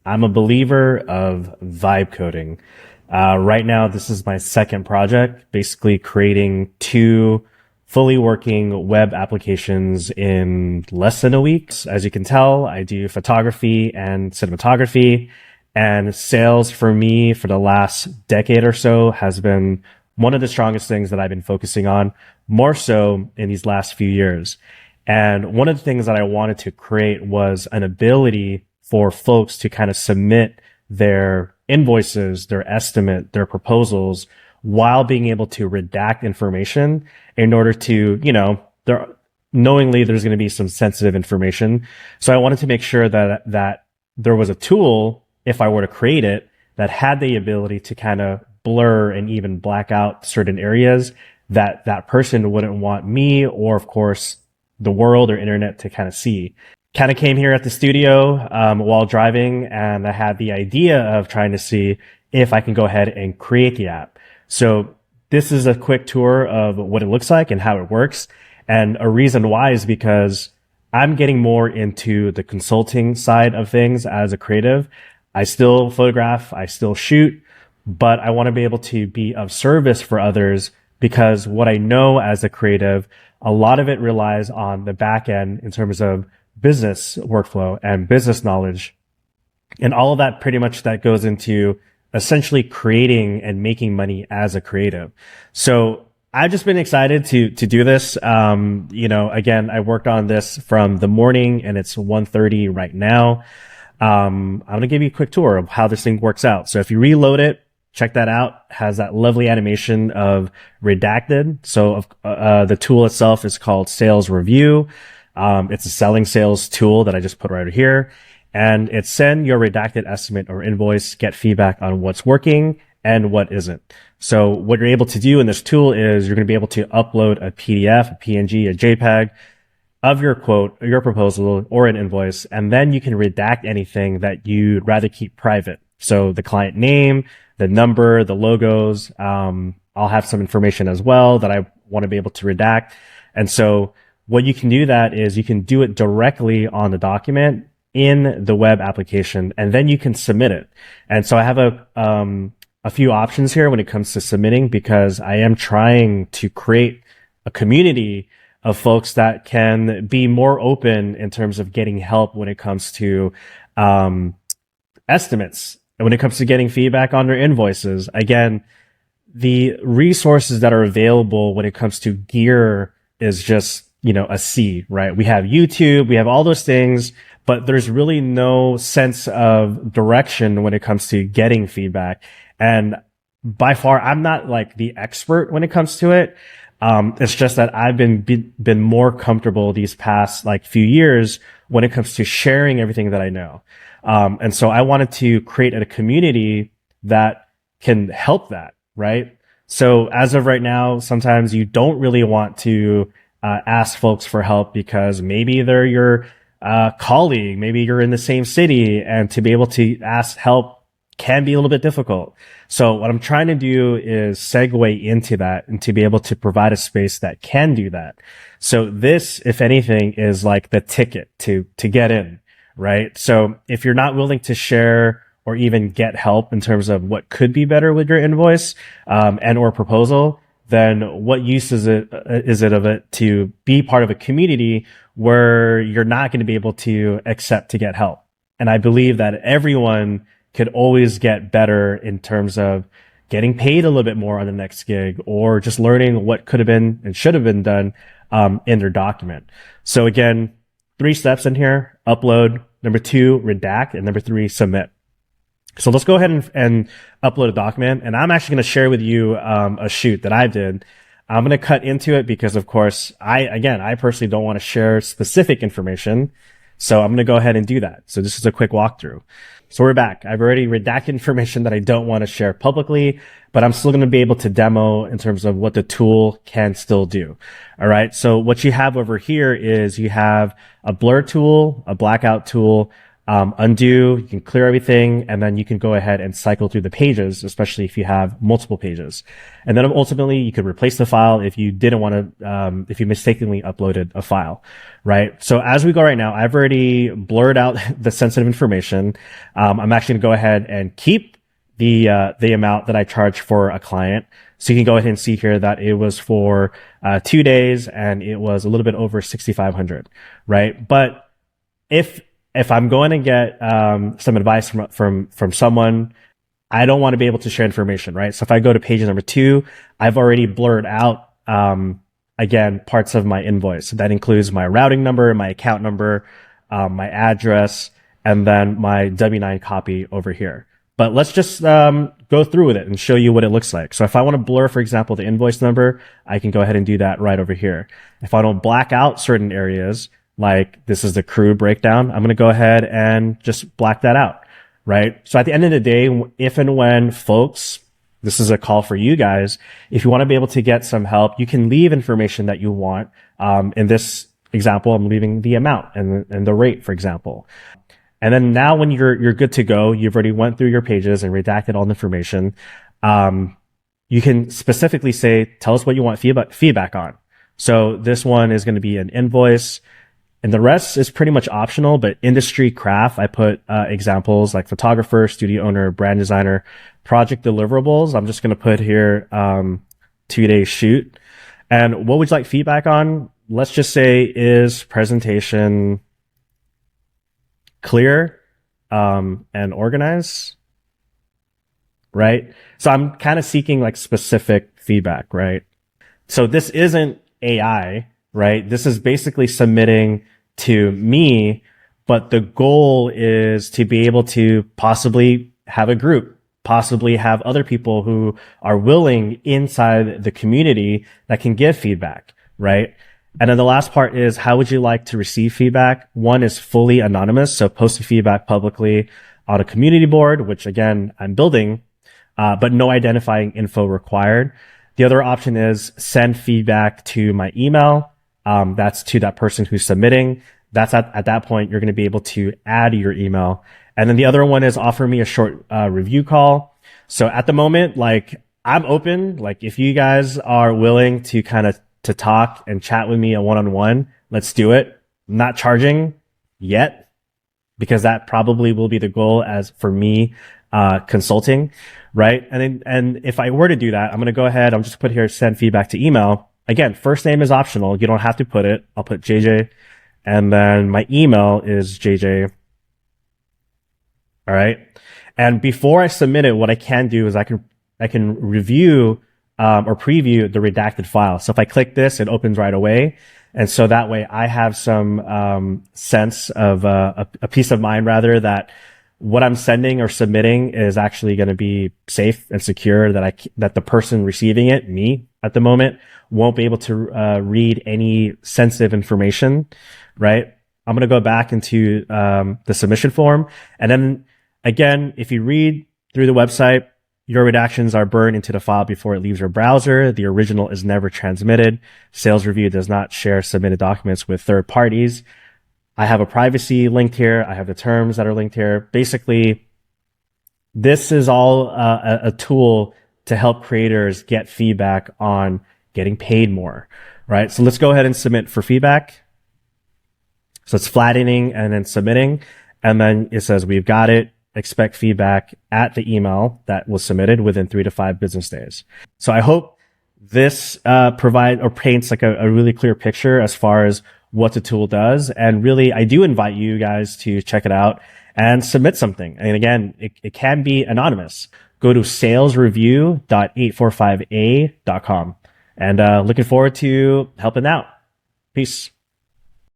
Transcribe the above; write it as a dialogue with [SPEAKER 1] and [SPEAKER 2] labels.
[SPEAKER 1] I'm a believer of vibe coding. Right now, this is my second project, basically creating two fully working web applications in less than a week. As you can tell, I do photography and cinematography, and sales for me for the last decade or so has been one of the strongest things that I've been focusing on, more so in these last few years. And one of the things that I wanted to create was an ability for folks to kind of submit their invoices, their estimate, their proposals, while being able to redact information in order to, knowingly there's going to be some sensitive information. So I wanted to make sure that there was a tool, if I were to create it, that had the ability to kind of blur and even black out certain areas that person wouldn't want me or, of course, the world or internet to kind of see. Kind of came here at the studio while driving, and I had the idea of trying to see if I can go ahead and create the app. So this is a quick tour of what it looks like and how it works. And a reason why is because I'm getting more into the consulting side of things as a creative. I still photograph, I still shoot, but I want to be able to be of service for others, because what I know as a creative, a lot of it relies on the back end in terms of business workflow and business knowledge. And all of that pretty much that goes into essentially creating and making money as a creative. So I've just been excited to do this. Again, I worked on this from the morning and it's 1:30 right now. I'm going to give you a quick tour of how this thing works out. So if you reload it, check that out. It has that lovely animation of redacted. So the tool itself is called Sales Review. It's a selling sales tool that I just put right here. And it's send your redacted estimate or invoice, get feedback on what's working and what isn't. So what you're able to do in this tool is you're going to be able to upload a PDF, a PNG, a JPEG of your quote, your proposal, or an invoice. And then you can redact anything that you'd rather keep private. So the client name, the number, the logos. I'll have some information as well that I want to be able to redact. And so what you can do that is you can do it directly on the document in the web application, and then you can submit it. And so I have a few options here when it comes to submitting, because I am trying to create a community of folks that can be more open in terms of getting help when it comes to estimates, and when it comes to getting feedback on their invoices. Again, the resources that are available when it comes to gear is just, a sea, right? We have YouTube, we have all those things, but there's really no sense of direction when it comes to getting feedback. And by far, I'm not like the expert when it comes to it. It's just that I've been more comfortable these past few years when it comes to sharing everything that I know. And so I wanted to create a community that can help that, right? So as of right now, sometimes you don't really want to ask folks for help because maybe they're your colleague, maybe you're in the same city, and to be able to ask help can be a little bit difficult. So what I'm trying to do is segue into that and to be able to provide a space that can do that. So this, if anything, is like the ticket to get in, right? So if you're not willing to share or even get help in terms of what could be better with your invoice and or proposal, then what use is it of it to be part of a community where you're not going to be able to accept to get help? And I believe that everyone could always get better in terms of getting paid a little bit more on the next gig, or just learning what could have been and should have been done in their document. So again, 3 steps in here: upload, number 2, redact, and number 3, submit. So let's go ahead and upload a document. And I'm actually going to share with you a shoot that I did. I'm going to cut into it because, of course, I personally don't want to share specific information. So I'm going to go ahead and do that. So this is a quick walkthrough. So we're back. I've already redacted information that I don't want to share publicly, but I'm still going to be able to demo in terms of what the tool can still do. All right. So what you have over here is you have a blur tool, a blackout tool, undo, you can clear everything, and then you can go ahead and cycle through the pages, especially if you have multiple pages. And then ultimately you could replace the file if you didn't want to, if you mistakenly uploaded a file, right? So as we go right now, I've already blurred out the sensitive information. I'm actually going to go ahead and keep the amount that I charge for a client. So you can go ahead and see here that it was for 2 days and it was a little bit over 6,500, right? But if I'm going to get some advice from someone, I don't want to be able to share information, right? So if I go to page number 2, I've already blurred out again parts of my invoice. So that includes my routing number, my account number, my address, and then my W-9 copy over here. But let's just go through with it and show you what it looks like. So if I want to blur, for example, the invoice number, I can go ahead and do that right over here. If I don't black out certain areas, like this is the crew breakdown, I'm going to go ahead and just black that out, right? So at the end of the day, if and when folks, this is a call for you guys, if you want to be able to get some help, you can leave information that you want. In this example, I'm leaving the amount and the rate, for example. And then now when you're good to go, you've already went through your pages and redacted all the information. You can specifically say, tell us what you want feedback on. So this one is going to be an invoice, and the rest is pretty much optional, but industry craft, I put examples like photographer, studio owner, brand designer, project deliverables. I'm just going to put here 2-day shoot. And what would you like feedback on? Let's just say, is presentation clear and organized, right? So I'm kind of seeking like specific feedback, right? So this isn't AI, right? This is basically submitting to me, but the goal is to be able to possibly have a group, possibly have other people who are willing inside the community that can give feedback, right? And then the last part is, how would you like to receive feedback? One is fully anonymous, so posting feedback publicly on a community board, which again, I'm building, but no identifying info required. The other option is send feedback to my email. That's to that person who's submitting. That's at that point, you're going to be able to add your email. And then the other one is offer me a short review call. So at the moment, like I'm open, like if you guys are willing to kind of to talk and chat with me a one-on-one, let's do it. I'm not charging yet because that probably will be the goal as for me, consulting, right? And if I were to do that, I'm going to go ahead. I'm just put here, send feedback to email. Again, first name is optional. You don't have to put it. I'll put JJ, and then my email is JJ. All right. And before I submit it, what I can do is I can review or preview the redacted file. So if I click this, it opens right away. And so that way I have some sense of a peace of mind, rather, that what I'm sending or submitting is actually going to be safe and secure, that the person receiving it, me at the moment, won't be able to read any sensitive information, right? I'm going to go back into the submission form. And then again, if you read through the website, your redactions are burned into the file before it leaves your browser. The original is never transmitted. Sales review does not share submitted documents with third parties. I have a privacy linked here. I have the terms that are linked here. Basically, this is all a tool to help creators get feedback on getting paid more, right? So let's go ahead and submit for feedback. So it's flattening and then submitting. And then it says, we've got it. Expect feedback at the email that was submitted within 3 to 5 business days. So I hope this provides or paints like a really clear picture as far as what the tool does. And really, I do invite you guys to check it out and submit something. And again, it can be anonymous. Go to salesreview.845a.com. And looking forward to helping out. Peace.